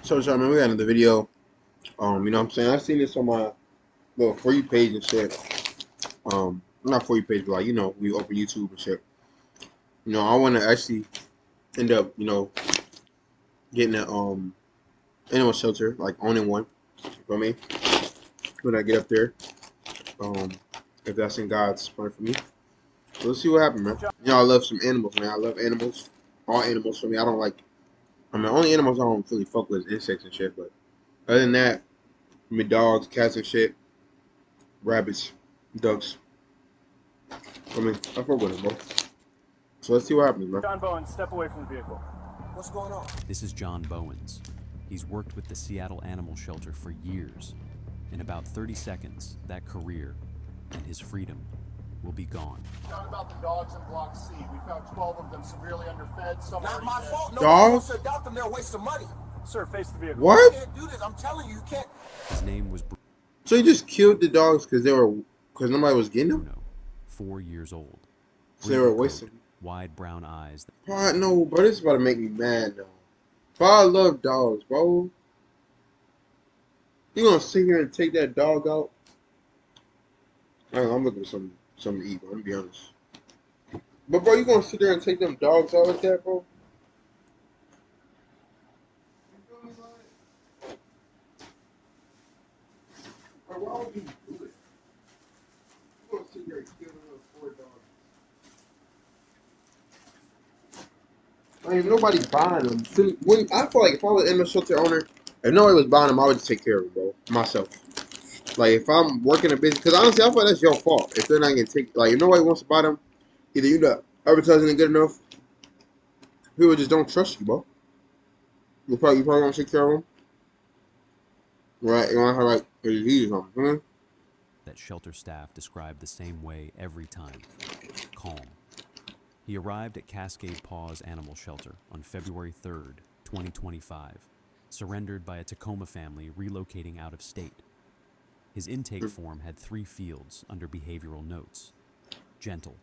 So, man, we got another video. You know what I'm saying? I seen this on my little For You page and shit. Not For You page, but like, we open YouTube and shit. I want to actually end up, getting an animal shelter, like owning one. You feel me? When I get up there, um, if that's in God's plan for me. So let's see what happens, man. I love some animals, man. I love animals. All animals for me. I don't like. Only animals I don't really fuck with is insects and shit. But other than that, I mean, dogs, cats and shit, rabbits, ducks. I fuck with them, bro. So let's see what happens, bro. John Bowen, step away from the vehicle. What's going on? This is John Bowens. He's worked with the Seattle Animal Shelter for years. In about 30 seconds, that career and his freedom will be gone. Talking about the dogs in Block C. We found 12 of them severely underfed. Some not my dead. fault. No Dogs? one wants to adopt them. They're a waste of money. Sir, face the vehicle. What? You can't do this. I'm telling you, you can't. His name was So you just killed the dogs because nobody was getting them? Bruno, 4 years old. So they were Wrinkled wasting. coat, wide brown eyes. Bro, no, bro, this is about to make me mad, though. Bro, I love dogs, bro. You gonna sit here and take that dog out? I'm looking for something to eat, bro. I'm gonna be honest. But, bro, you gonna sit there and take them dogs out like that, bro? Bro, why would you do it? You gonna sit there and kill those poor dogs? Nobody buying them. I feel like if I was an animal shelter owner, if nobody was buying them, I would just take care of them, bro. Myself. Like, if I'm working a business, because honestly, I feel like that's your fault. If they're not going to take, like, if nobody wants to buy them, either you're not advertising it good enough, people just don't trust you, bro. You probably want to take care of them. Right? You want to have, like, a disease or something. That shelter staff described the same way every time. Calm. He arrived at Cascade Paws Animal Shelter on February 3rd, 2025, surrendered by a Tacoma family relocating out of state. His intake form had 3 fields under behavioral notes: gentle,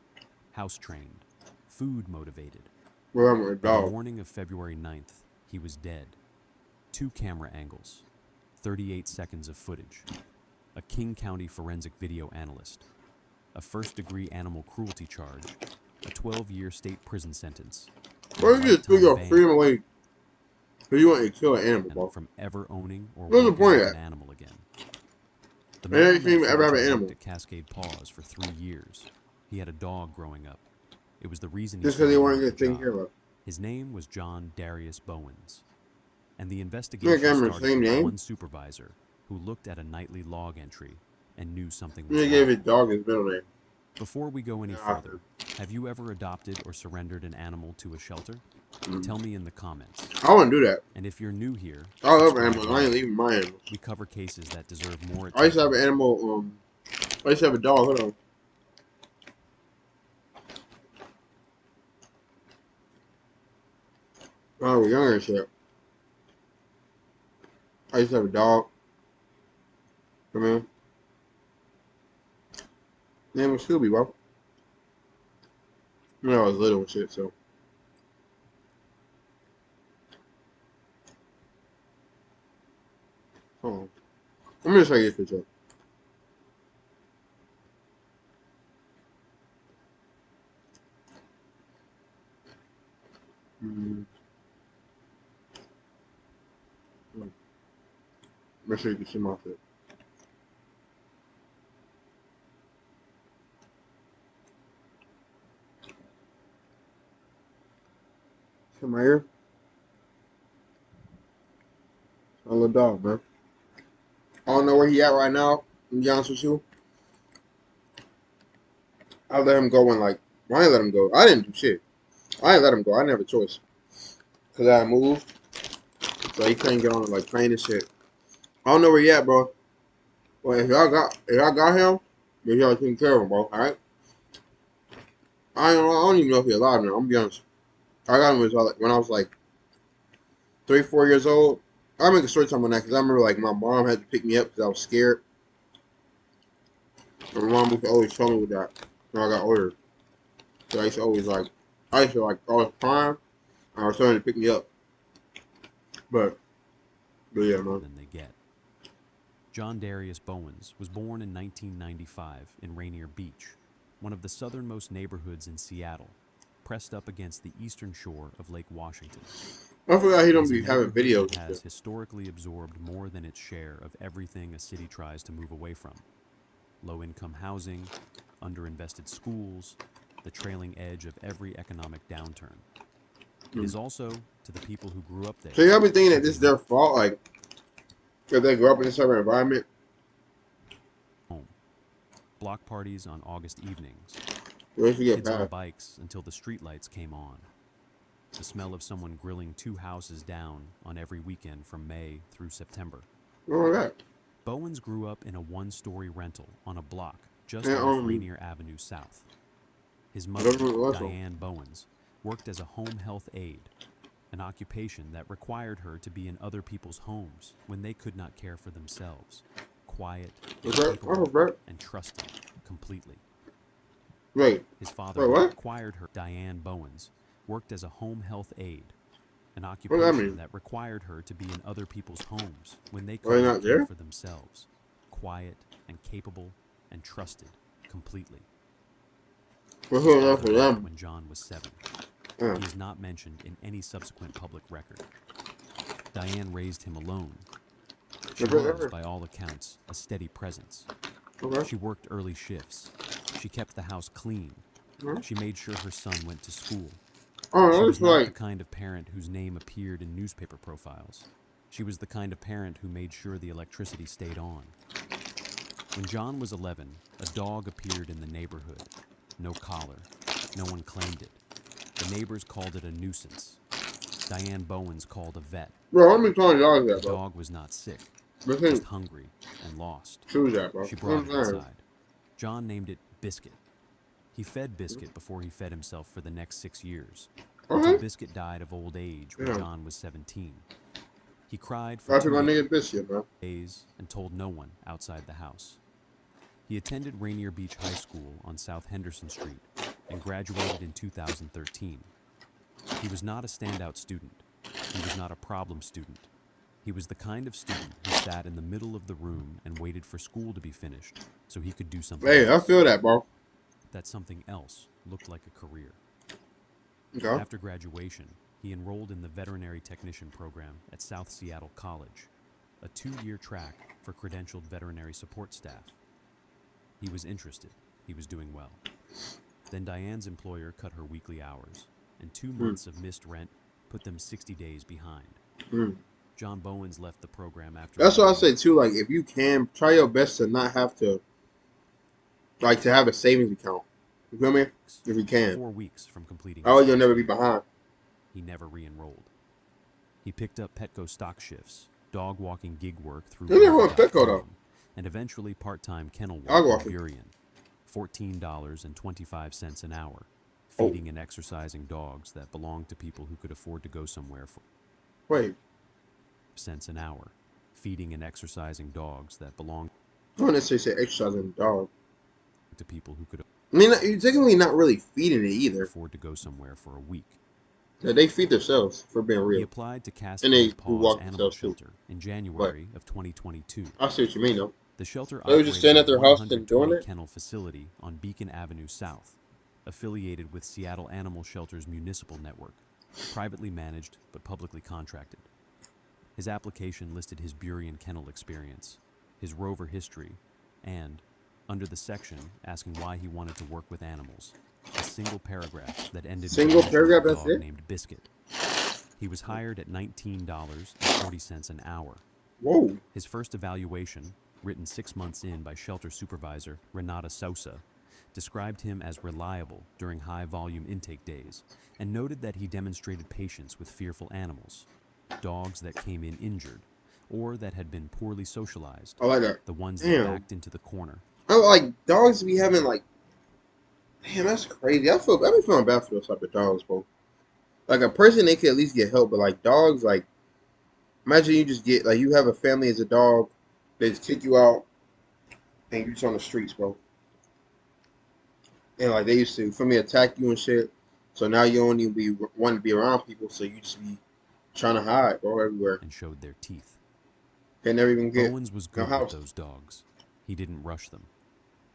house-trained, food-motivated. Well, I'm a By the dog. morning of February 9th, he was dead. 2 camera angles, 38 seconds of footage, a King County forensic video analyst, a first-degree animal cruelty charge, a 12-year state prison sentence, Bro, you just threw your ban freedom away because you want to kill an animal, bro. from ever owning or What's the working point with of an that? animal again. The Man, man you on that shouldn't ever have footage an had animal. worked at Cascade Paws for 3 years. He had a dog growing up. It was the reason he Just because they weren't surrendered getting the taken care job. of. His name was John Darius Bowens. And the Yeah, investigation Cameron, started same with name. one supervisor who looked at a nightly log entry and knew something You was gave wrong. his dog his middle name. Before we go any Nah. further, have you ever adopted or surrendered an animal to a shelter? Tell me in the comments. I wouldn't do that. And if you're new here, I love subscribe animals. now. I ain't leaving my animals. We cover cases that deserve more I used to have attention. an animal. I used to have a dog. Hold on. When I was younger and shit. I used to have a dog. Come in. Name was Scooby, bro. When I was little and shit, so. Hold on. I'm gonna show you this picture. Mm. Make sure you can see my fit. See my ear? My little dog, man. I don't know where he at right now. To be honest with you, I let him go when why did I let him go? I didn't do shit. I didn't let him go. I didn't have a choice. Cause I moved, so he couldn't get on plane and shit. I don't know where he at, bro. Well, if y'all got him, make y'all taking care of him, bro. All right. I don't even know if he's alive now. I'm gonna be honest. I got him when I was 3, 4 years old. I'll make a story time on that because I remember my mom had to pick me up because I was scared. And my mom used to always tell me with that when I got older. So I used to always always crying. And I was telling her to pick me up. But But yeah, man. than they get. John Darius Bowens was born in 1995 in Rainier Beach, one of the southernmost neighborhoods in Seattle, pressed up against the eastern shore of Lake Washington. I forgot he It don't is a be having neighborhood videos. that and has shit. historically absorbed more than its share of everything a city tries to move away from. Low-income housing, underinvested schools, the trailing edge of every economic downturn. It is also, to the people who grew up there, So y'all be thinking that this is simply their fault, like, if they grew up in this type of environment? home. Block parties on August evenings, Or if you get kids on bad. bikes until the streetlights came on. The smell of someone grilling 2 houses down on every weekend from May through September. Oh, that. Bowens grew up in a 1-story rental on a block just Yeah, off Rainier Avenue South. His mother, That's what it was, Diane Bowens, worked as a home health aide, an occupation that required her to be in other people's homes when they could not care for themselves, quiet, Is that? Oh, capable, right. and trusted completely. Wait. His father Wait, what? required her. Diane Bowens worked as a home health aide, an What occupation does that mean? that required her to be in other people's homes when they Are could they not not care there? for themselves, quiet and capable and trusted completely. What's His going on father for left them? when John was 7. Yeah. He is not mentioned in any subsequent public record. Diane raised him alone. She was, by all accounts, a steady presence. Okay. She worked early shifts. She kept the house clean. Mhm. She made sure her son went to school. Oh, She that's was not the like, kind of parent whose name appeared in newspaper profiles. She was the kind of parent who made sure the electricity stayed on. When John was 11, a dog appeared in the neighborhood. No collar. No one claimed it. The neighbors called it a nuisance. Diane Bowens called a vet. bro, how many times y'all The that, bro? dog was not sick, This just ain't hungry and lost. choose that, bro. She brought it I'm saying. inside. John named it Biscuit. He fed Biscuit before he fed himself for the next 6 years, until Okay. Biscuit died of old age when Yeah. John was 17. He cried for That's 2 my nigga Biscuit, bro. days and told no one outside the house. He attended Rainier Beach High School on South Henderson Street and graduated in 2013. He was not a standout student. He was not a problem student. He was the kind of student who sat in the middle of the room and waited for school to be finished so he could do something Hey, I else. feel that, bro. That something else looked like a career. Okay. After graduation, he enrolled in the veterinary technician program at South Seattle College, a 2-year track for credentialed veterinary support staff. He was interested. He was doing well. Then Diane's employer cut her weekly hours, and 2 months of missed rent put them 60 days behind. Mm. John Bowens left the program after. That's what I say too. Like, if you can, try your best to not have to, like, to have a savings account. You feel me? If you can. 4 weeks from completing. Otherwise, his you'll first never be year. behind. He never re-enrolled. He picked up Petco stock shifts, dog walking gig work through They never want Rover.com, Petco, though. and eventually part-time kennel Dog work in walking. Burien, $14.25 an hour, Oh. feeding and exercising dogs that belonged to people who could afford to go somewhere for Wait. cents an hour, feeding and exercising dogs that belonged I don't necessarily say exercising the dog. to people who could I mean, you're technically not really feeding it either. afford to go somewhere for a week. They feed themselves, for being He real. applied to they Cascade do Paws walk Animal themselves, too. Shelter in January of 2022. I see what you mean, though. The shelter They were just staying at operated a their house and doing 120 it? kennel facility on Beacon Avenue South, affiliated with Seattle Animal Shelter's municipal network, privately managed but publicly contracted. His application listed his Burien kennel experience, his rover history, and, under the section asking why he wanted to work with animals, a single paragraph that ended Single with a mention of paragraph, a that's dog it? named Biscuit. He was hired at $19.40 an hour. Whoa. His first evaluation, written 6 months in by shelter supervisor Renata Sosa, described him as reliable during high-volume intake days and noted that he demonstrated patience with fearful animals, dogs that came in injured, or that had been poorly socialized, I like that. the ones Damn. that backed into the corner. I like dogs be having, like, damn, that's crazy. I be feeling bad for those type of dogs, bro. Like, a person, they could at least get help, but, like, dogs, like, imagine you just get, like, you have a family as a dog, they just kick you out, and you're just on the streets, bro. And, like, they used to, for me, attack you and shit. So now you don't even be wanting to be around people, so you just be trying to hide, bro, everywhere. And showed their teeth. They never even get Bowens was no good with house. those dogs. He didn't rush them.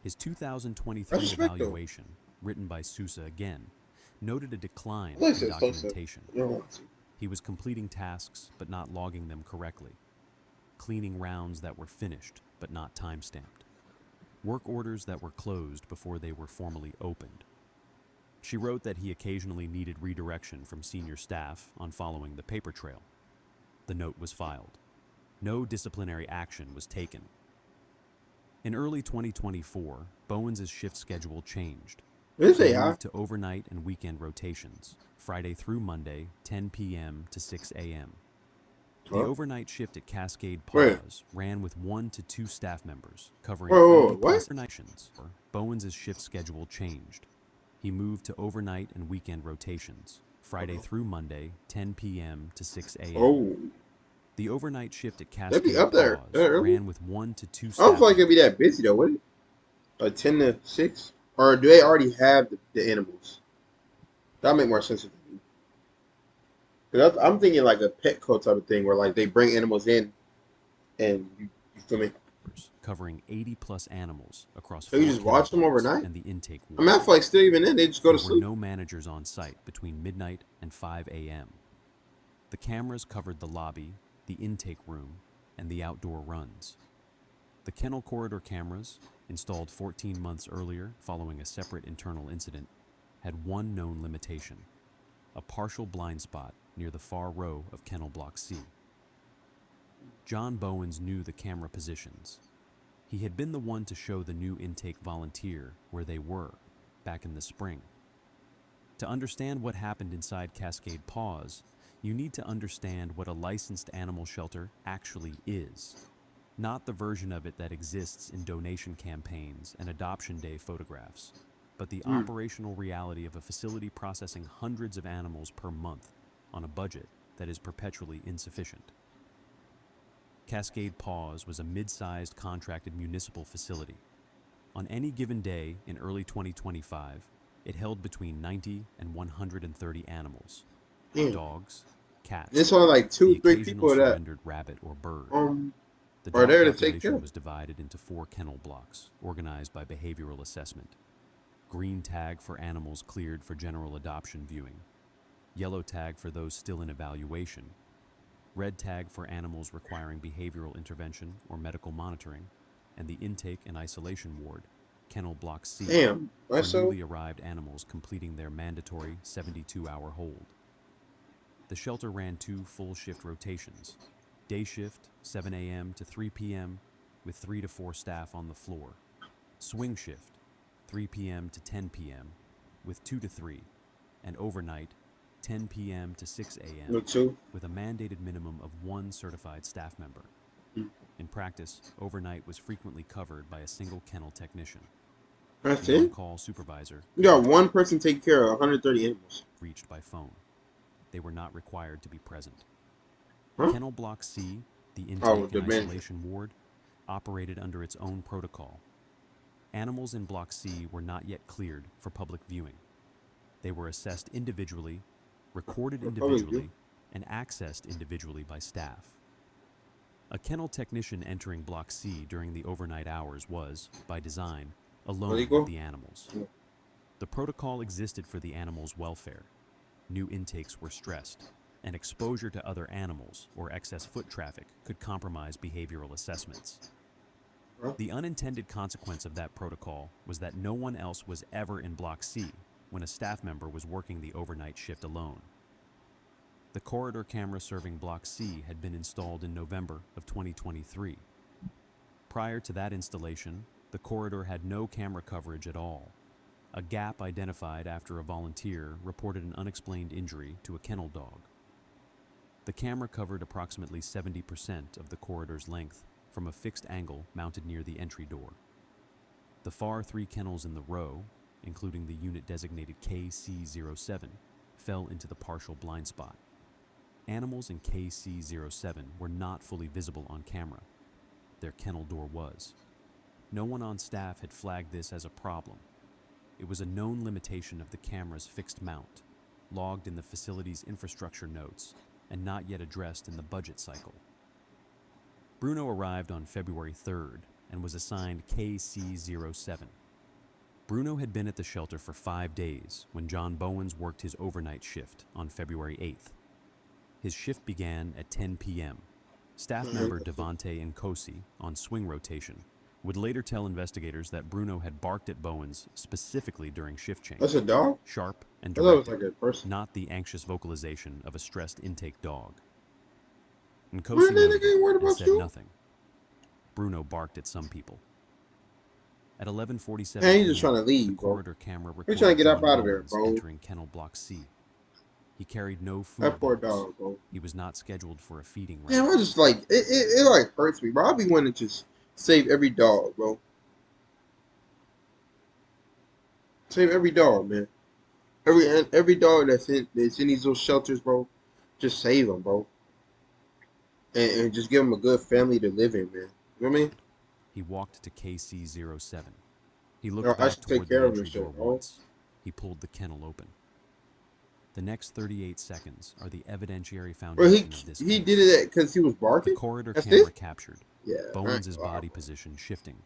His 2023 That's respect, though. evaluation, written by Sousa again, noted a decline Like I in said, so documentation. you don't want to. He was completing tasks but not logging them correctly, cleaning rounds that were finished but not time-stamped, work orders that were closed before they were formally opened. She wrote that he occasionally needed redirection from senior staff on following the paper trail. The note was filed. No disciplinary action was taken. In early 2024, Bowens' shift schedule changed. This He say hi. moved to overnight and weekend rotations, Friday through Monday, 10 p.m. to 6 a.m. The Huh? overnight shift at Cascade Wait. Paws ran with 1 to 2 staff members, covering Whoa, 80 what? plus night shifts. Bowens' shift schedule changed. He moved to overnight and weekend rotations, Friday through Monday, 10 p.m. to 6 a.m. Oh, The overnight shift at that'd be Cascade up there. Paws That early? ran with 1 to 2 I staff don't feel like it'd members. be that busy though, would it? Like 10 to 6? Or do they already have the animals? That'll make more sense. Cause I'm thinking like a Petco type of thing where like they bring animals in and you feel me? Covering 80 plus animals across So you 4 just watch them kennel blocks overnight? and the intake I mean, I ward. feel like still even then they just go There to were sleep. no managers on site between midnight and 5 a.m. The cameras covered the lobby, the intake room, and the outdoor runs. The kennel corridor cameras, installed 14 months earlier following a separate internal incident, had one known limitation: a partial blind spot near the far row of kennel block C. John Bowens knew the camera positions. He had been the one to show the new intake volunteer where they were back in the spring. To understand what happened inside Cascade Paws, you need to understand what a licensed animal shelter actually is. Not the version of it that exists in donation campaigns and adoption day photographs, but the operational reality of a facility processing hundreds of animals per month on a budget that is perpetually insufficient. Cascade Paws was a mid-sized contracted municipal facility. On any given day in early 2025, it held between 90 and 130 animals: Damn. dogs, cats, It's only like the 2-3 occasional people that surrendered rabbit or bird. The are dog there to take population care. was divided into 4 kennel blocks, organized by behavioral assessment. Green tag for animals cleared for general adoption viewing. Yellow tag for those still in evaluation. Red tag for animals requiring behavioral intervention or medical monitoring. And the intake and isolation ward, Kennel Block C, Damn. for That's so. newly arrived animals completing their mandatory 72-hour hold. The shelter ran 2 full shift rotations: day shift, 7 a.m. to 3 p.m., with 3 to 4 staff on the floor; swing shift, 3 p.m. to 10 p.m., with 2 to 3; and overnight, 10 p.m. to 6 a.m., No, 2. with a mandated minimum of 1 certified staff member. In practice, overnight was frequently covered by a single kennel technician. That's The it? on-call supervisor You got one person take care of 130 animals. reached by phone. They were not required to be present. Huh? Kennel Block C, the Oh, intake the and man. isolation ward, operated under its own protocol. Animals in Block C were not yet cleared for public viewing. They were assessed individually, recorded For public individually, and accessed individually by staff. A kennel technician entering Block C during the overnight hours was, by design, alone Illegal? with the animals. Yeah. The protocol existed for the animals' welfare. New intakes were stressed, and exposure to other animals or excess foot traffic could compromise behavioral assessments. Huh? The unintended consequence of that protocol was that no one else was ever in Block C when a staff member was working the overnight shift alone. The corridor camera serving Block C had been installed in November of 2023. Prior to that installation, the corridor had no camera coverage at all, a gap identified after a volunteer reported an unexplained injury to a kennel dog. The camera covered approximately 70% of the corridor's length from a fixed angle mounted near the entry door. The far 3 kennels in the row, including the unit designated KC07, fell into the partial blind spot. Animals in KC07 were not fully visible on camera. Their kennel door was. No one on staff had flagged this as a problem. It was a known limitation of the camera's fixed mount, logged in the facility's infrastructure notes, and not yet addressed in the budget cycle. Bruno arrived on February 3rd and was assigned KC-07. Bruno had been at the shelter for 5 days when John Bowens worked his overnight shift on February 8th. His shift began at 10 p.m. Staff member Devante Nkosi, on swing rotation, would later tell investigators that Bruno had barked at Bowens specifically during shift change. That's a dog? Sharp and I thought it was direct, like a person. not the anxious vocalization of a stressed intake dog. Man, Nkosi that noted nigga ain't worried and about said you. nothing. Bruno barked at some people. At 11:47 Man, he's just p.m., trying to leave, the bro. corridor camera He's recorded trying to get up John out of there, Bowens bro. entering kennel block C. He carried no food That poor bowls. dog, bro. He was not scheduled for a feeding Damn, round. I just like it like hurts me, bro. I be wanting to just save every dog, bro. Save every dog, man. Every dog that's in these little shelters, bro. Just save them, bro. And just give them a good family to live in, man. You know what I mean? He walked to KC-07. He looked Yo, I back should take toward care the of him, entry door shit, bro. once. He pulled the kennel open. The next 38 seconds are the evidentiary Bro, foundation of this he case. did it because he was The barking. corridor That's camera it? captured Yeah. Bowens' wow. body position shifting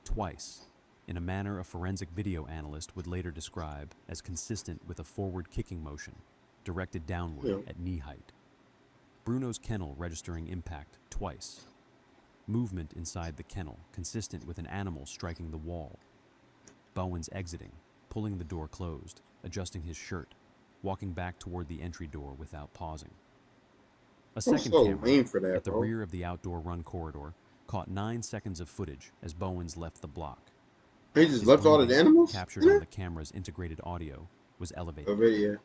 twice in a manner a forensic video analyst would later describe as consistent with a forward kicking motion directed downward Yeah. at knee height. Bruno's kennel registering impact twice. Movement inside the kennel consistent with an animal striking the wall. Bowens exiting, pulling the door closed, adjusting his shirt, walking back toward the entry door without pausing. A I'm second so camera lame for that, at the bro. rear of the outdoor run corridor caught 9 seconds of footage as Bowens left the block. He just His left all the breathing, animals captured in on there? the camera's integrated audio, was A elevated. video.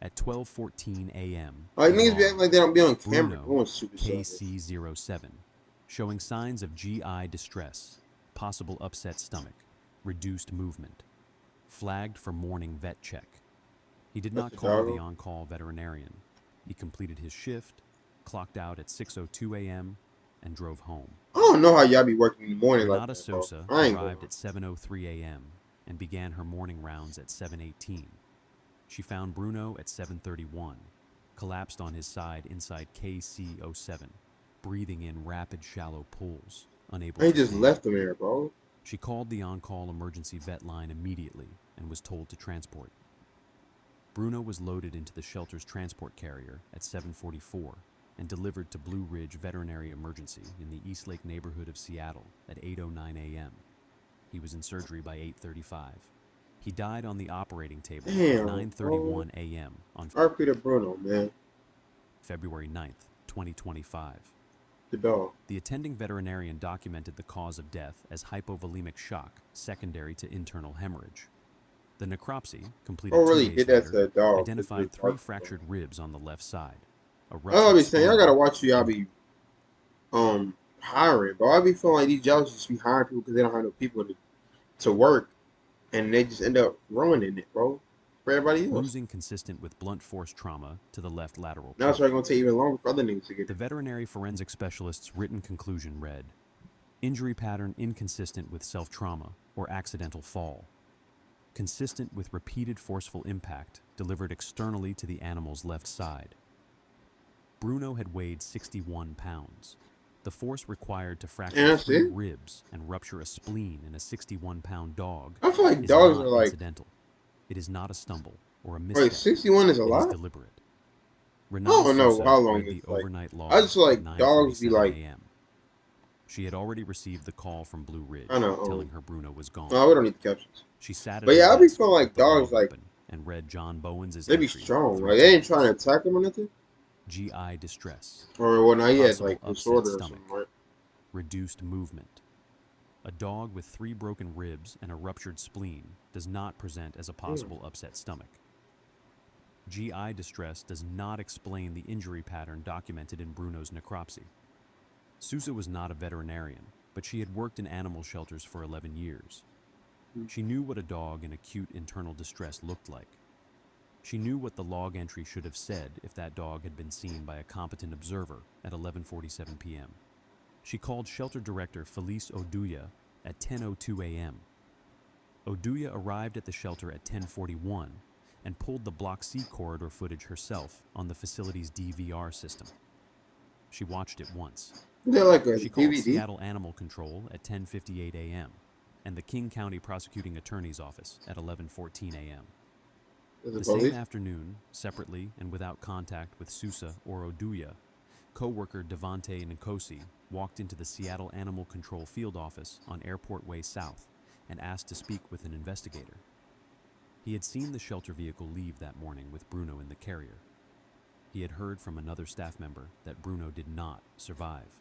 At 12:14 a.m., Like he niggas be logged acting like they don't be on camera. Bruno, Going super selfish. KC-07, showing signs of GI distress, possible upset stomach, reduced movement, flagged for morning vet check. He did not That's a call the doggo. on-call veterinarian. He completed his shift, clocked out at 6:02 a.m., and drove home. I don't know how y'all be working in the morning like Renata that, bro. Sosa I ain't arrived going. at 7:03 a.m. and began her morning rounds at 7:18. She found Bruno at 7:31, collapsed on his side inside KC-07, breathing in rapid, shallow pulls, unable He to just stand. left him there, bro. She called the on-call emergency vet line immediately and was told to transport. Bruno was loaded into the shelter's transport carrier at 7:44 and delivered to Blue Ridge Veterinary Emergency in the Eastlake neighborhood of Seattle at 8:09 a.m. He was in surgery by 8:35. He died on the operating table Damn, at 9:31 a.m. on RP to Bruno, man. February 9th, 2025. The dog. The attending veterinarian documented the cause of death as hypovolemic shock secondary to internal hemorrhage. The necropsy, completed Oh, 2 really? days Did that later, to the dog? identified It's 3 really fractured ribs on the left side. A I ruptured be saying, y'all spleen, gotta watch who y'all be hiring, bro. I be feeling like these jobs just be hiring people because they don't have no people to work, and they just end up ruining it, bro, for everybody else. bruising consistent with blunt force trauma to the left lateral Now it's trunk. gonna take even longer for other niggas to get The it. veterinary forensic specialist's written conclusion read, injury pattern inconsistent with self-trauma or accidental fall, consistent with repeated forceful impact delivered externally to the animal's left side. Bruno had weighed 61 pounds. The force required to fracture And that's 3 it? ribs and rupture a spleen in a 61-pound dog I feel like is dogs not are like, incidental. It is not a stumble or a wait, misstep. 61 is a It is lot? deliberate. I Renata don't know Sosa how long read the it's like. overnight log I just feel like at dogs be 9:47 like, a.m. She had already received the call from Blue Ridge I know. telling her Bruno was gone. No, we don't need the captions. She sat at But her yeah, I be desk feeling like with the log dogs like open and read John Bowens' they be entry strong. 3 Like they ain't times. trying to attack him or nothing. GI distress, Or well, now he had Possible like upset disorder or stomach. something, right? reduced movement. A dog with 3 broken ribs and a ruptured spleen does not present as a possible upset stomach. GI distress does not explain the injury pattern documented in Bruno's necropsy. Sousa was not a veterinarian, but she had worked in animal shelters for 11 years. She knew what a dog in acute internal distress looked like. She knew what the log entry should have said if that dog had been seen by a competent observer at 11:47 p.m. She called shelter director Felice Oduya at 10:02 a.m. Oduya arrived at the shelter at 10:41 and pulled the Block C corridor footage herself on the facility's DVR system. She watched it once, They're like a She called DVD. Seattle Animal Control at 10:58 a.m. and the King County Prosecuting Attorney's Office at 11:14 a.m. The The same police. afternoon, separately and without contact with Sousa or Oduya, co-worker Devante Nkosi walked into the Seattle Animal Control Field Office on Airport Way South and asked to speak with an investigator. He had seen the shelter vehicle leave that morning with Bruno in the carrier. He had heard from another staff member that Bruno did not survive.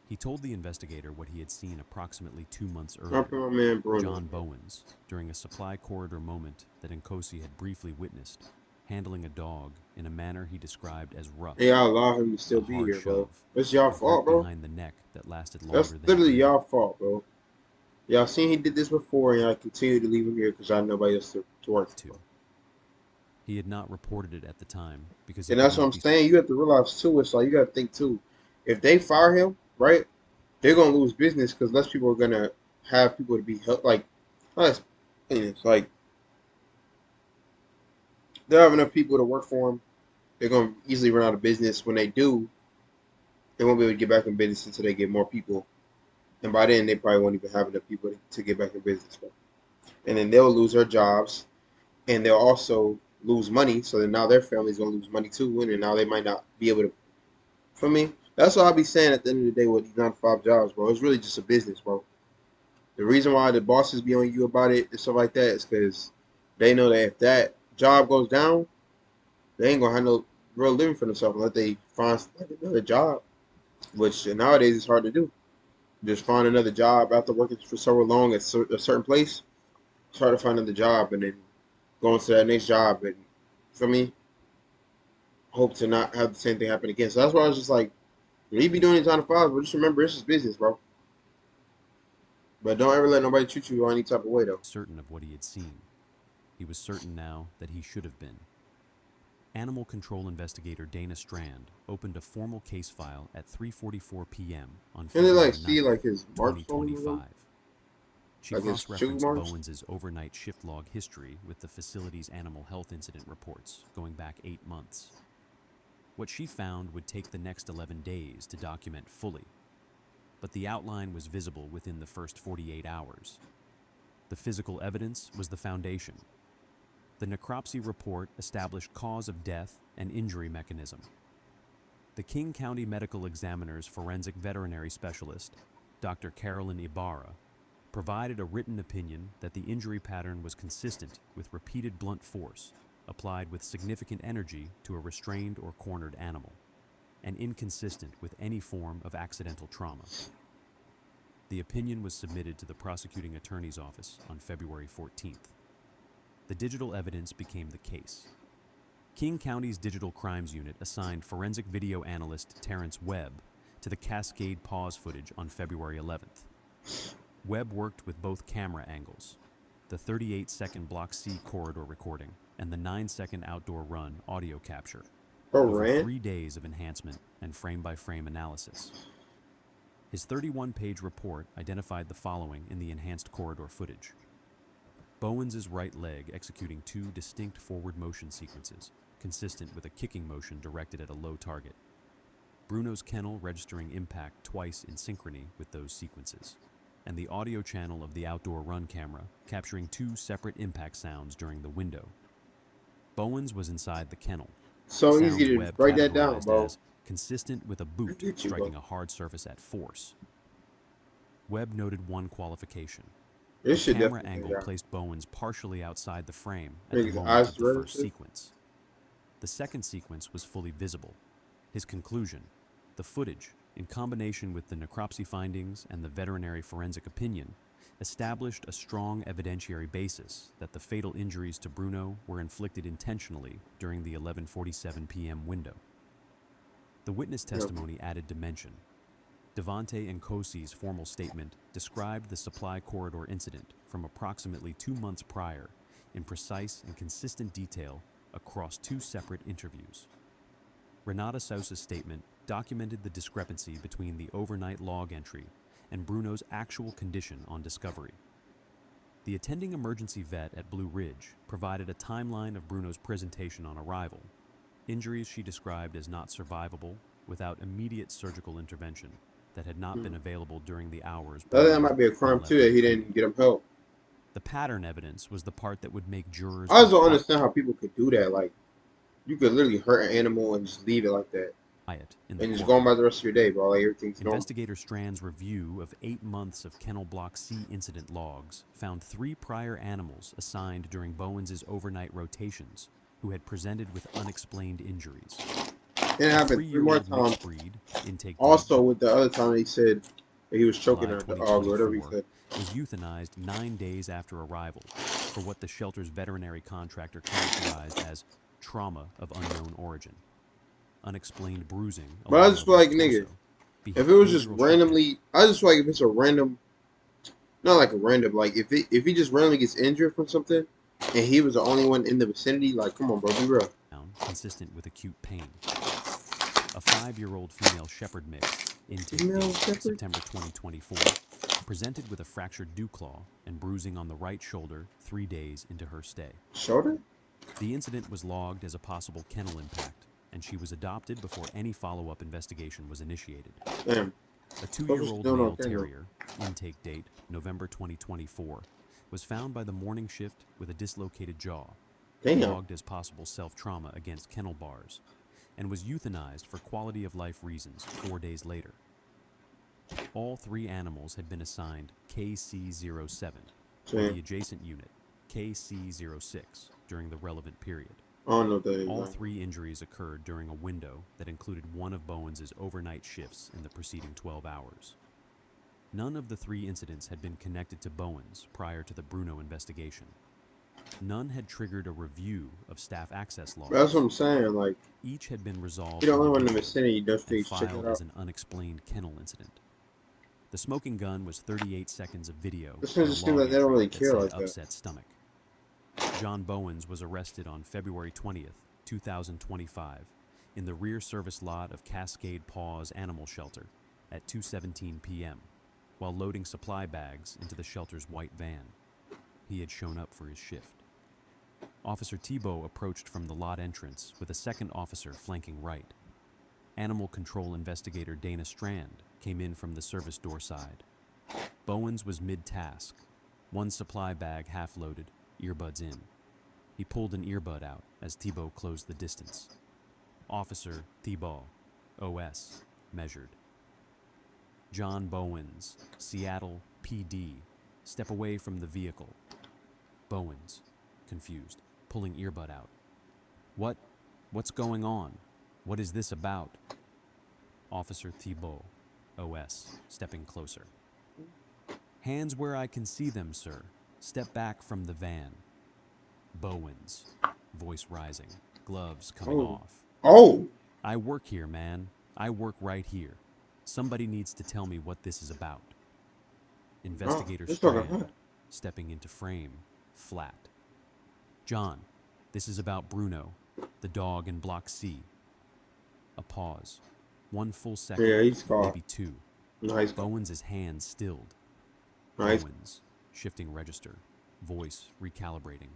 He told the investigator what he had seen approximately 2 months Up earlier. my man Bruno. John Bowens, during a supply corridor moment that Nkosi had briefly witnessed, handling a dog in a manner he described as rough. Hey, I allow him to still a be hard here, bro. shove, It's y'all a fault, grip bro. behind the neck that lasted longer That's than literally it y'all needed. fault, bro. Y'all seen he did this before, and y'all continue to leave him here because y'all nobody else to work for. He had not reported it at the time because he And could that's what not I'm be saying. You have to realize too. It's like you got to think too. If they fire him, right, they're gonna lose business because less people are gonna have people to be help. Like, it's like they don't have enough people to work for them. They're gonna easily run out of business. When they do, they won't be able to get back in business until they get more people. And by then, they probably won't even have enough people to get back in business. Bro. And then they'll lose their jobs, and they'll also lose money. So then now their family's gonna lose money too, and then now they might not be able to. For me, that's what I'll be saying at the end of the day with these 9 to 5 jobs, bro. It's really just a business, bro. The reason why the bosses be on you about it and stuff like that is because they know that if that job goes down, they ain't gonna have no real living for themselves unless they find like another job, which nowadays is hard to do. Just find another job after working for so long at a certain place. It's hard to find another job and then go into that next job and, for me, hope to not have the same thing happen again. So that's why I was just like, when you be doing these 9 to 5s, but just remember it's just business, bro. But don't ever let nobody treat you any type of way, though. certain of what he had seen. He was certain now that he should have been. Animal control investigator Dana Strand opened a formal case file at 3:44 p.m. on And they February like see 9th, like his marks on him, 2025. She like his shoe cross-referenced marks. Bowens' overnight shift log history with the facility's animal health incident reports going back 8 months. What she found would take the next 11 days to document fully, but the outline was visible within the first 48 hours. The physical evidence was the foundation. The necropsy report established cause of death and injury mechanism. The King County Medical Examiner's forensic veterinary specialist, Dr. Carolyn Ibarra, provided a written opinion that the injury pattern was consistent with repeated blunt force applied with significant energy to a restrained or cornered animal, and inconsistent with any form of accidental trauma. The opinion was submitted to the prosecuting attorney's office on February 14th. The digital evidence became the case. King County's Digital Crimes Unit assigned forensic video analyst Terrence Webb to the Cascade Paws footage on February 11th. Webb worked with both camera angles, the 38-second Block C corridor recording and the 9-second outdoor run audio capture, Bro, over ran. 3 days of enhancement and frame-by-frame analysis. His 31-page report identified the following in the enhanced corridor footage. Bowens' right leg executing 2 distinct forward motion sequences, consistent with a kicking motion directed at a low target. Bruno's kennel registering impact twice in synchrony with those sequences, and the audio channel of the outdoor run camera capturing 2 separate impact sounds during the window. Bowens was inside the kennel. So Sounds easy to Webb break that down, categorized bro. as consistent with a boot get you, bro. striking a hard surface at force. Webb noted one qualification. This The shit camera definitely angle down. placed Bowens partially outside the frame at Make the his moment eyes of the first register. sequence. The second sequence was fully visible. His conclusion, the footage, in combination with the necropsy findings and the veterinary forensic opinion, established a strong evidentiary basis that the fatal injuries to Bruno were inflicted intentionally during the 11:47 p.m. window. The witness testimony added dimension. Devante Nkosi's formal statement described the supply corridor incident from approximately 2 months prior in precise and consistent detail across 2 separate interviews. Renata Sousa's statement documented the discrepancy between the overnight log entry and Bruno's actual condition on discovery. The attending emergency vet at Blue Ridge provided a timeline of Bruno's presentation on arrival, injuries she described as not survivable without immediate surgical intervention that had not been available during the hours. I think that Bruno might be a had crime left too that he untreated. didn't get him help. The pattern evidence was the part that would make jurors I just don't inquire understand how people could do that. Like, you could literally hurt an animal and just leave it like that, it in the and just go on courtroom. by the rest of your day, bro. Like everything's normal. Investigator Strand's review of 8 months of Kennel Block C incident logs found 3 prior animals assigned during Bowens' overnight rotations who had presented with unexplained injuries. It A happened 3 more 3-year-old times. mixed breed, intake Also, with the other time he said that he was choking July her dog or whatever he 2024, said. was euthanized 9 days after arrival for what the shelter's veterinary contractor characterized as trauma of unknown origin. Unexplained bruising But I along just the feel like, left nigga, torso, if it was just behavioral randomly, I just feel like if it's a random, not like a random, like if he just randomly gets injured from something, and he was the only one in the vicinity, like come on, bro, be real. shutdown consistent with acute pain. A 5-year-old female shepherd mix, intake Female date shepherd? September 2024, presented with a fractured dew claw and bruising on the right shoulder 3 days into her stay. Shoulder? The incident was logged as a possible kennel impact, and she was adopted before any follow-up investigation was initiated. Damn. A 2-year-old still male not kennel. terrier, intake date November 2024, was found by the morning shift with a dislocated jaw, Damn. logged as possible self-trauma against kennel bars, and was euthanized for quality-of-life reasons 4 days later. All 3 animals had been assigned KC-07, or the See, adjacent unit, KC-06, during the relevant period. I don't know what that is. All bro. 3 injuries occurred during a window that included one of Bowens' overnight shifts in the preceding 12 hours. None of the 3 incidents had been connected to Bowens prior to the Bruno investigation. None had triggered a review of staff access logs. That's what I'm saying. Like, Each had been resolved you don't know in the individually vicinity, those and things check filed it out. as an unexplained kennel incident. The smoking gun was 38 seconds of video. This and a just seems like log they don't really entry care that like said that. upset stomach. John Bowens was arrested on February 20th, 2025, in the rear service lot of Cascade Paws Animal Shelter at 2:17 p.m. while loading supply bags into the shelter's white van. He had shown up for his shift. Officer Thibault approached from the lot entrance with a second officer flanking right. Animal control investigator Dana Strand came in from the service door side. Bowens was mid-task, one supply bag half-loaded, earbuds in. He pulled an earbud out as Thibault closed the distance. Officer Thibault, OS, measured. John Bowens, Seattle PD, step away from the vehicle. Bowens, confused, pulling earbud out. What's going on? What is this about? Officer Thibault, OS, stepping closer. Hands where I can see them, sir. Step back from the van. Bowens, voice rising, gloves coming Oh. off. Oh, I work here, man. I work right here. Somebody needs to tell me what this is about. Investigator it's talking Strand, hot. stepping into frame, flat. John, this is about Bruno, the dog in Block C. A pause. 1 full second, Yeah, he's caught. maybe 2. Nice. Bowens' hands stilled. Nice. Bowens, shifting register, voice recalibrating.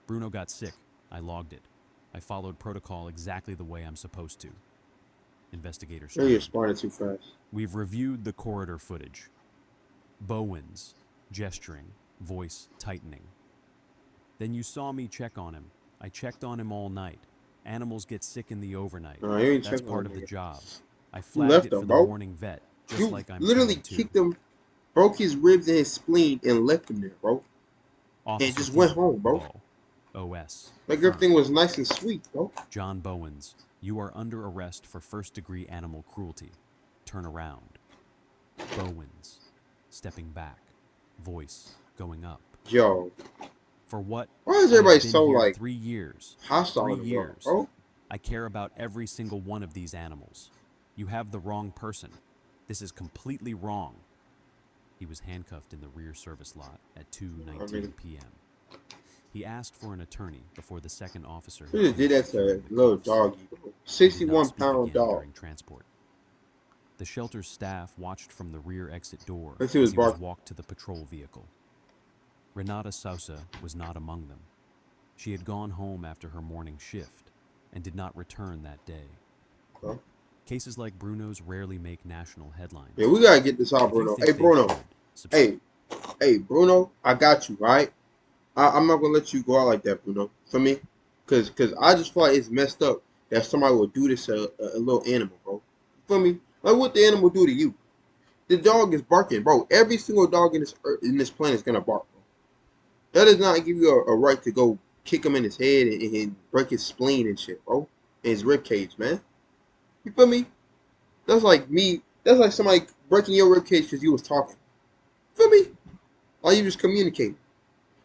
Bruno got sick. I logged it. I followed protocol exactly the way I'm supposed to. Investigator Maybe you're Strand. responding too fast. We've reviewed the corridor footage. Bowens, gesturing, voice tightening. Then you saw me check on him. I checked on him all night. Animals get sick in the overnight. No, you ain't That's checking part on of the nigga. job. I You flagged left it him, for the bro. morning vet, just You like I'm literally trained to. kicked him, broke his ribs and his spleen, and left him there, bro. Officer just went Thibault, home, bro. OS. Like firm. everything was nice and sweet, bro. John Bowens, you are under arrest for first-degree animal cruelty. Turn around. Bowens, stepping back, voice going up. Yo, For what? why is I have everybody been so here like 3 years. hostile 3 to years. bro? I care about every single one of these animals. You have the wrong person. This is completely wrong. He was handcuffed in the rear service lot at 2:19 p.m. He asked for an attorney before the second officer. Who just did that to securing a the little cuffs. doggy, bro? He did not 61 speak pound again dog. during transport. The shelter's staff watched from the rear exit door Let's as see he what's was barking. walked to the patrol vehicle. Renata Sousa was not among them. She had gone home after her morning shift and did not return that day. Huh? Cases like Bruno's rarely make national headlines. Yeah, we gotta get this out, If you Bruno. think Hey, they Bruno. should, subscribe. Hey, Bruno. I got you, right? I'm not gonna let you go out like that, Bruno. For me, cause I just feel like it's messed up that somebody would do this to a little animal, bro. For me, like what the animal do to you? The dog is barking, bro. Every single dog in this planet is gonna bark, bro. That does not give you a right to go kick him in his head and break his spleen and shit, bro. And his rib cage, man. You feel me? That's like me. That's like somebody breaking your rib cage because you was talking. Feel me? Or you just communicating.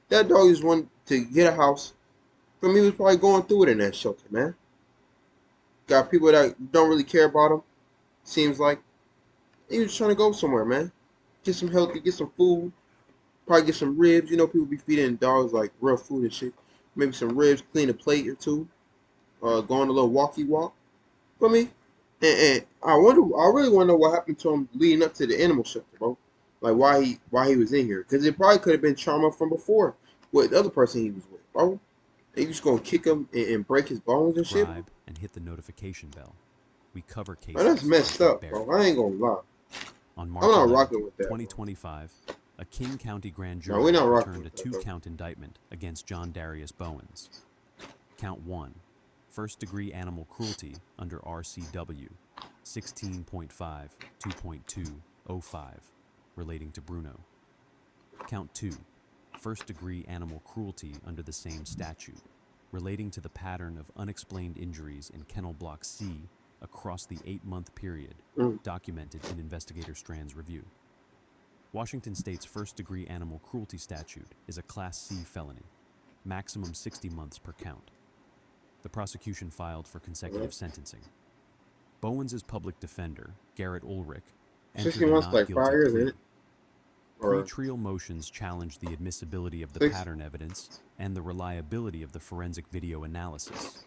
That dog just wanted to get a house. For me, he was probably going through it in that shelter, man. Got people that don't really care about him. Seems like he was trying to go somewhere, man. Get some healthy, get some food. Probably get some ribs. You know, people be feeding dogs like real food and shit. Maybe some ribs, clean a plate or two. Go on a little walkie walk. For me, and I really want to know what happened to him leading up to the animal shelter, bro. Like why he was in here, because it probably could have been trauma from before with the other person he was with, bro. They just gonna kick him and break his bones and shit. Subscribe and hit the notification bell. We cover cases. Man, that's messed like up, that bro. bear. I ain't gonna lie. On March I'm not 11, rocking with that. 2025, a King County grand No, jury we're not rocking returned a with that, bro. two-count indictment against John Darius Bowens. Count 1, first-degree animal cruelty under RCW 16.5.2.205, relating to Bruno. Count 2, first-degree animal cruelty under the same statute, relating to the pattern of unexplained injuries in Kennel Block C across the 8-month period documented in Investigator Strand's review. Washington State's first-degree animal cruelty statute is a Class C felony, maximum 60 months per count. The prosecution filed for consecutive sentencing. Bowens' public defender, Garrett Ulrich, entered 60 a months, not like guilty 5 years, plea. ain't it? Or Pre-trial motions challenged the admissibility of the 6. pattern evidence and the reliability of the forensic video analysis.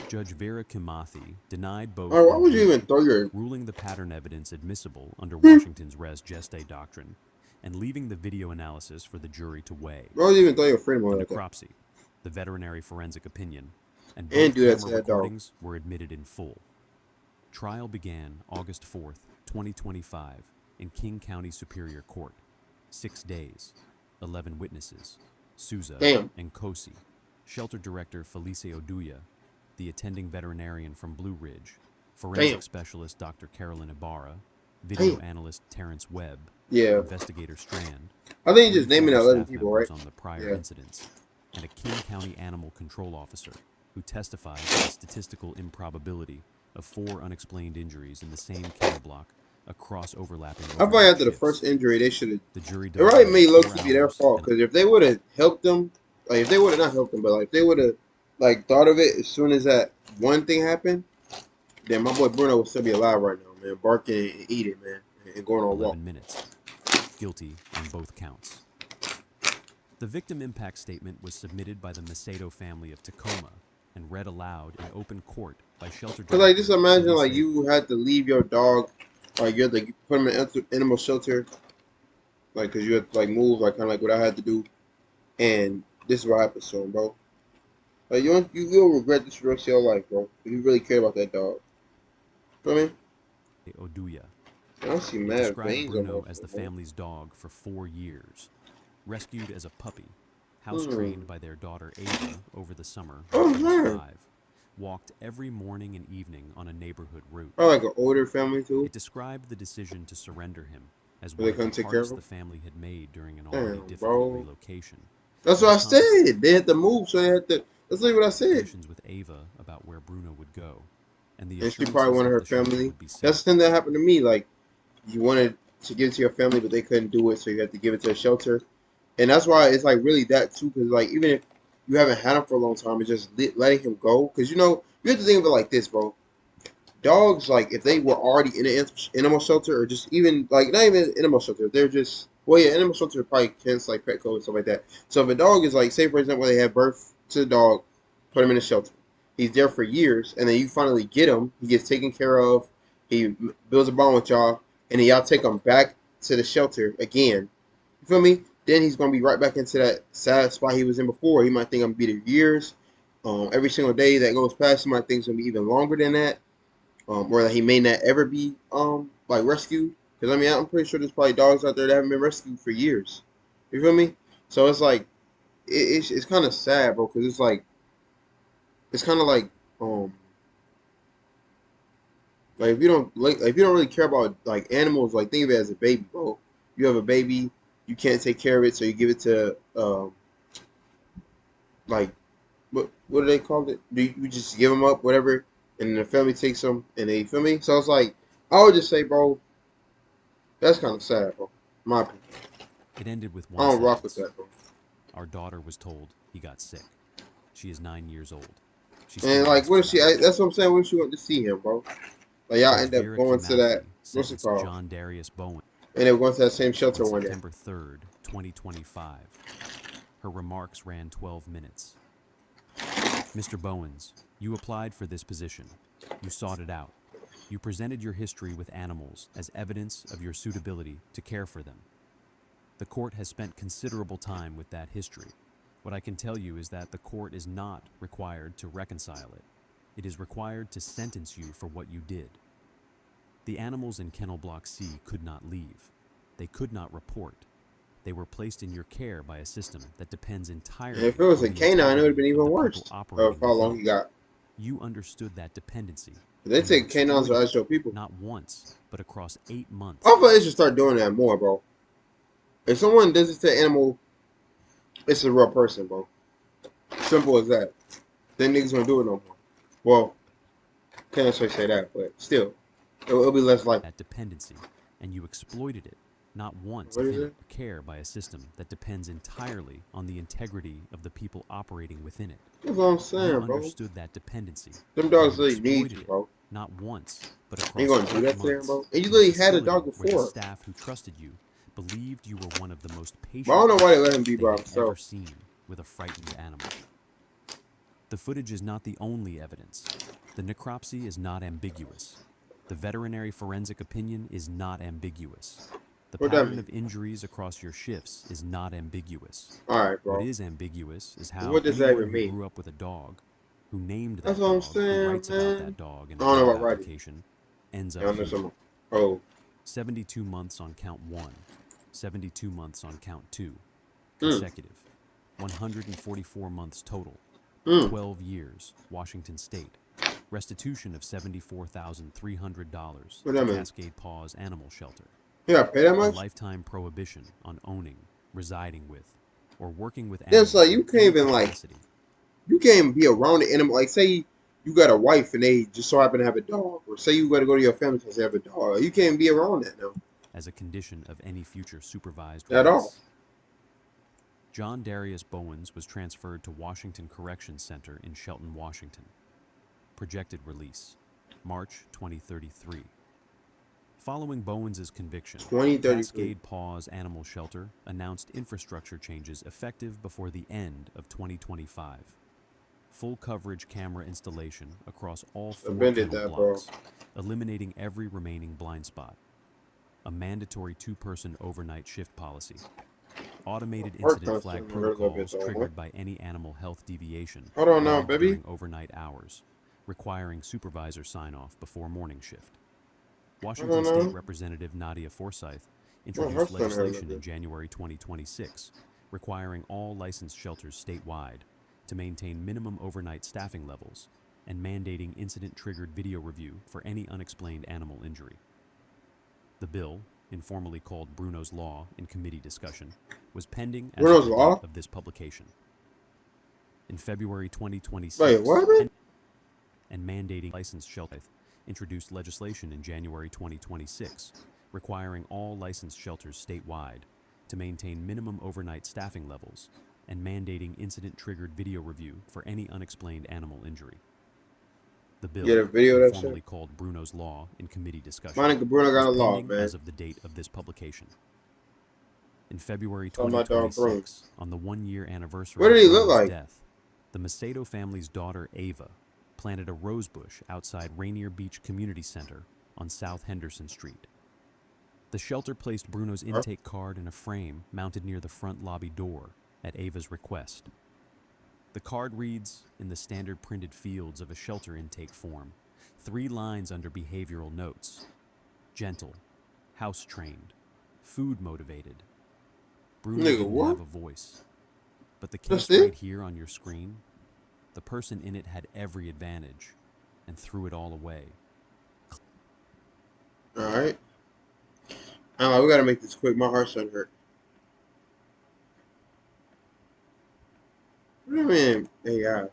Judge Vera Kimathi denied both, Alright, why would you in even throw your? ruling the pattern evidence admissible under Washington's res geste doctrine and leaving the video analysis for the jury to weigh. Why would you even throw your freedom The away like that? necropsy, the veterinary forensic opinion, and And both do that to camera that dog. recordings were admitted in full. Trial began August 4th, 2025, in King County Superior Court. 6 days, 11 witnesses, Souza Damn. and Kosi, shelter director Felice Oduya, the attending veterinarian from Blue Ridge, forensic Damn. specialist Dr. Carolyn Ibarra, video Damn. analyst Terrence Webb, Yeah, investigator Strand, I think three just naming former that 11 staff people, members right? on the prior Yeah. incidents, and a King County animal control officer who testified to the statistical improbability of 4 unexplained injuries in the same kennel block across overlapping I feel like overnight after the shifts. first injury, they should have. The jury It probably deliberated may low 4 key be their hours fault, and because if they would have helped them, like if they would have not helped them, but like if they would have like thought of it as soon as that one thing happened, then my boy Bruno would still be alive right now, man, barking and eating, man, and going on a walk. 11 minutes. Guilty on both counts. The victim impact statement was submitted by the Macedo family of Tacoma and read aloud in open court by shelter Cause like just director imagine like Felice you had to leave your dog, like you had to put him in an animal shelter, like cause you had to like move, like kind of like what I had to do, and this is what happened to him, bro. Like you'll regret this for the rest of your life, bro. If you really care about that dog. Feel me? Oduya. I see It mad described veins on Bruno my as the foot, bro. family's dog for 4 years. Rescued as a puppy, house-trained by their daughter Ava over the summer when he was man. 5. Walked every morning and evening on a neighborhood route. Probably like an older family too. It described the decision to surrender him as But they one of couldn't the take care of hardest the him? family had made during an already Damn, difficult bro. relocation. That's what I said. They had to move, so they had to. That's like what I said. Conversations with Ava about where Bruno would go, and the And she assurances probably wanted that her the shelter family. would be safe. That's the thing that happened to me. Like you wanted to give it to your family, but they couldn't do it, so you had to give it to a shelter. And that's why it's like really that too, because like even if you haven't had him for a long time, it's just letting him go. Because you know you have to think of it like this, bro. Dogs, like if they were already in an animal shelter, or just even like not even animal shelter, they're just animal shelter probably counts like Petco and stuff like that. So if a dog is like, say for example, they have birth to the dog, put him in a shelter. He's there for years, and then you finally get him. He gets taken care of. He builds a bond with y'all, and then y'all take him back to the shelter again. You feel me? Then he's gonna be right back into that sad spot he was in before. He might think I'm gonna be there years. Every single day that goes past, he might think it's gonna be even longer than that. or that he may not ever be like rescued. Because I mean, I'm pretty sure there's probably dogs out there that haven't been rescued for years. You feel me? So it's like it's kind of sad, bro. Because it's kind of um like if you don't really care about like animals, like think of it as a baby, bro. You have a baby, you can't take care of it, so you give it to like what do they call it? Do you just give them up, whatever, and the family takes them and they feel me? So it's like I would just say, bro, that's kind of sad, bro. In my opinion, It ended with I one don't rock with sentence. that, bro. Our daughter was told he got sick. She is 9 years old. She still And like, what if asks she? about it. That's what I'm saying. What if she went to see him, bro? Like y'all Judge end up Vera going to that. Kimalfi What's it sentenced called? John Darius Bowen And they went to that same on shelter one day. September 3rd, 2025. Her remarks ran 12 minutes. Mr. Bowens, you applied for this position. You sought it out. You presented your history with animals as evidence of your suitability to care for them. The court has spent considerable time with that history. What I can tell you is that the court is not required to reconcile it. It is required to sentence you for what you did. The animals in Kennel Block C could not leave. They could not report. They were placed in your care by a system that depends entirely And if it was on a the canine, it would have been integrity of even the worse. people Of operating how long within he it. got. You understood that dependency. They and you take canines to exploited actual it, people. not once, but across 8 months. I feel like they should start doing that more, bro. If someone does this to an animal, it's a real person, bro. Simple as that. Then niggas don't do it no more. Well, can't necessarily say that, but still, it'll be less likely. That dependency, and you exploited it, not once What is within it? it, care by a system that depends entirely on the integrity of the people operating within it. That's what I'm You saying, bro. understood that dependency. Them and dogs you really need exploited you, it, bro. not once, but You across gonna do 8 that to him, months. bro? And you in a literally had a dog facility where the before. staff who trusted you believed you were one of the most patient But I don't know why they let him people be they by had ever himself. seen with a frightened animal. The footage is not the only evidence. The necropsy is not ambiguous. The veterinary forensic opinion is not ambiguous. The What that pattern mean? of injuries across your shifts is not ambiguous. Alright, What bro. is ambiguous is how What does that anyone even who mean? grew up with a dog, who named That's that what I'm dog, who saying, writes about man. that dog in I a don't know job about writing. application, ends I up don't know here. some. Oh. 72 months on count 1, 72 months on count 2, Hmm. consecutive, 144 months total, Hmm. 12 years, Washington State, restitution of $74,300 What to that mean? Cascade Paws Animal Shelter, You gotta pay that a much? lifetime prohibition on owning, residing with, or working with Yeah, it's animals like you in can't any even like capacity. you can't even be around the animal. Like say you got a wife and they just so happen to have a dog, or say you got to go to your family because they have a dog. You can't be around that now As a condition of any future supervised at all. release. John Darius Bowens was transferred to Washington Correction Center in Shelton, Washington. Projected release, March 2033. Following Bowens' conviction, 2033. Cascade Paws Animal Shelter announced infrastructure changes effective before the end of 2025. Full coverage camera installation across all 4 I've been did kennel that, bro. blocks, eliminating every remaining blind spot. A mandatory 2-person overnight shift policy. Automated Heart incident flag constant hurt a little bit, protocols though, triggered by any animal health deviation Hold on now, logged baby. during overnight hours, requiring supervisor sign-off before morning shift. Washington know. State Representative Nadia Forsyth heart's introduced starting to hurt a little legislation in bit. January 2026, requiring all licensed shelters statewide to maintain minimum overnight staffing levels and mandating incident-triggered video review for any unexplained animal injury. The bill, informally called Bruno's Law in committee discussion, was pending as Bruno's of the Law? date of this publication. In February 2026, Wait, what? and mandating licensed shelters introduced legislation in January 2026, requiring all licensed shelters statewide to maintain minimum overnight staffing levels and mandating incident-triggered video review for any unexplained animal injury. The bill, Get a video of that informally shit. called Bruno's Law in committee discussion, My nigga Bruno got a was law, pending man. as of the date of this publication. In February Talking about dog 2026, on the 1-year anniversary What did he of look Bruno's like? death, the Macedo family's daughter Ava planted a rose bush outside Rainier Beach Community Center on South Henderson Street. The shelter placed Bruno's intake card in a frame mounted near the front lobby door at Ava's request. The card reads, in the standard printed fields of a shelter intake form, 3 lines under behavioral notes: gentle, house trained, food motivated. Bruno Nigga, didn't what? have a voice. But the That's case right it? here on your screen, the person in it had every advantage and threw it all away. Alright. We gotta make this quick. My heart's starting to hurt. What do you mean, AI?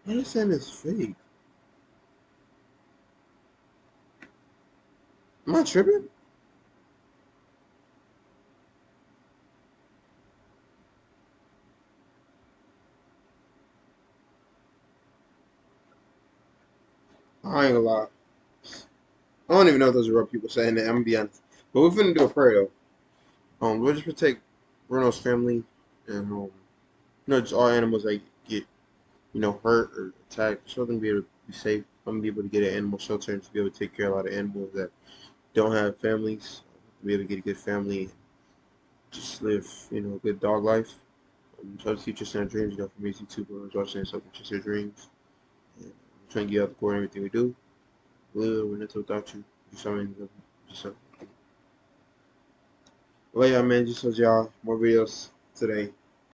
I understand it's fake. Am I tripping? I ain't gonna lie. I don't even know if those are real people saying that. I'm gonna be honest. But we're finna do a prayer though. We'll just protect Bruno's family and just all animals that get hurt or attacked. So they're gonna be able to be safe. I'm gonna be able to get an animal shelter and just be able to take care of a lot of animals that don't have families. Be able to get a good family and just live, a good dog life. Try to teach us in our dreams. For me as a YouTuber, as well as saying something just your dreams. And I'm trying to get out the core in everything we do. We're nothing without you. Just something. Just something. Well, yeah, man. Just told y'all more videos today.